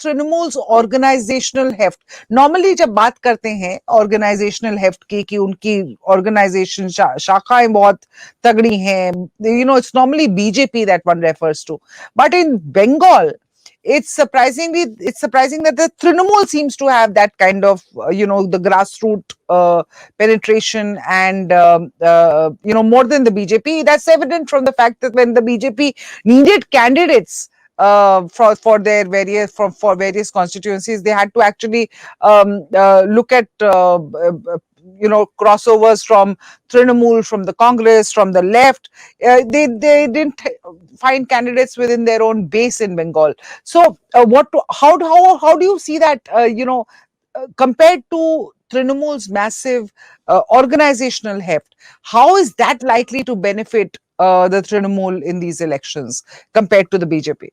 Trinamool organisational heft, normally जब बात करते हैं ऑर्गेनाइजेशनल हेफ्ट की कि उनकी ऑर्गेनाइजेशन शाखाएं बहुत तगड़ी हैं, it's normally BJP that one refers to, but in Bengal it's surprising that the Trinamool seems to have that kind of the grassroots penetration and more than the BJP. That's evident from the fact that when the BJP needed candidates for their various constituencies, they had to actually look at crossovers from Trinamool, from the Congress, from the left. They didn't find candidates within their own base in Bengal. So how do you see that compared to Trinamool's massive organizational heft, how is that likely to benefit the Trinamool in these elections compared to the BJP?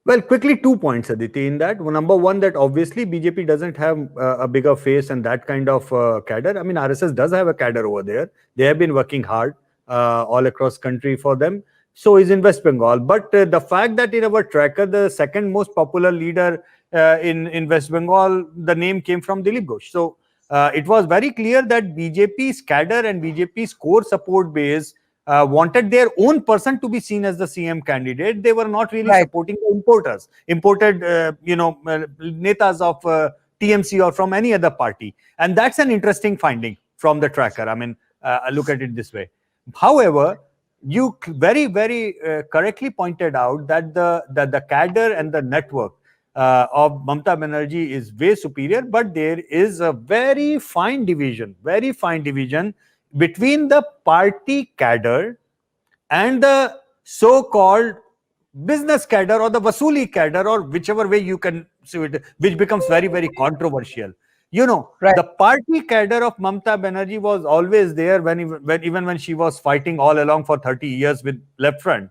Well, quickly, 2 points, Aditi, in that. Well, number one, that obviously BJP doesn't have a bigger face and that kind of cadre. I mean, RSS does have a cadre over there. They have been working hard all across country for them. So is in West Bengal. But the fact that in our tracker, the second most popular leader in West Bengal, the name came from Dilip Ghosh. So it was very clear that BJP's cadre and BJP's core support base wanted their own person to be seen as the CM candidate. They were not really supporting the imported netas of TMC or from any other party. And that's an interesting finding from the tracker. I mean, look at it this way. However, you very, very correctly pointed out that the cadre and the network of Mamata Banerjee is way superior, but there is a very fine division between the party cadre and the so-called business cadre or the Vasuli cadre, or whichever way you can see it, which becomes very, very controversial. The party cadre of Mamata Banerjee was always there even when she was fighting all along for 30 years with Left Front.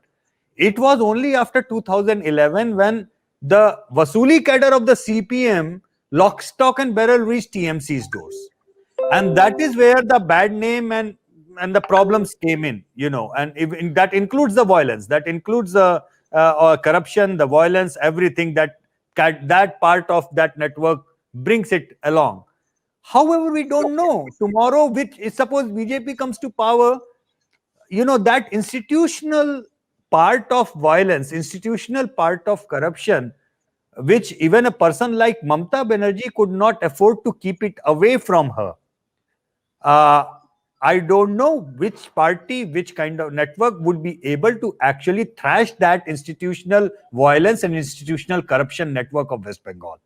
It was only after 2011 when the Vasuli cadre of the CPM lock, stock and barrel reached TMC's doors. And that is where the bad name and the problems came in, and that includes the violence, that includes the corruption, the violence, everything that part of that network brings it along. However, we don't know tomorrow, which is, suppose BJP comes to power, that institutional part of violence, institutional part of corruption, which even a person like Mamata Banerjee could not afford to keep it away from her. I don't know which party, which kind of network would be able to actually thrash that institutional violence and institutional corruption network of West Bengal.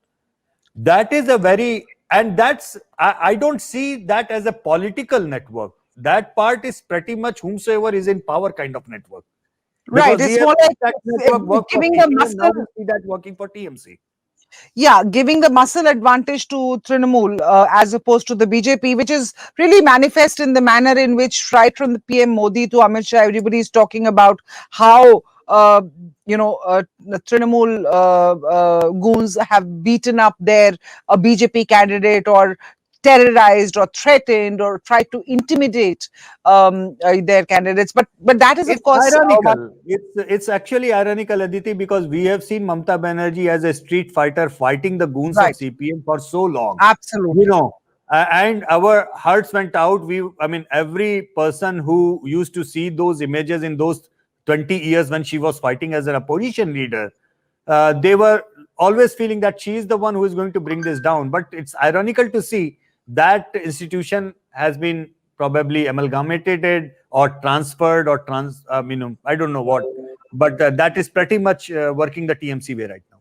That is a very, and that's, I don't see that as a political network. That part is pretty much whomsoever is in power kind of network. Right, it's more like giving the muscle. Now we see that working for TMC. Yeah, giving the muscle advantage to Trinamool as opposed to the BJP, which is really manifest in the manner in which right from the PM Modi to Amit Shah, everybody is talking about how the Trinamool goons have beaten up their BJP candidate or terrorized or threatened or tried to intimidate their candidates, but that is, of course, ironical. It's actually ironical, Aditi, because we have seen Mamata Banerjee as a street fighter fighting the goons of CPM for so long. Absolutely, and our hearts went out. Every person who used to see those images in those 20 years when she was fighting as an opposition leader, they were always feeling that she is the one who is going to bring this down. But it's ironical to see that institution has been probably amalgamated or transferred or I don't know what, but that is pretty much working the TMC way right now.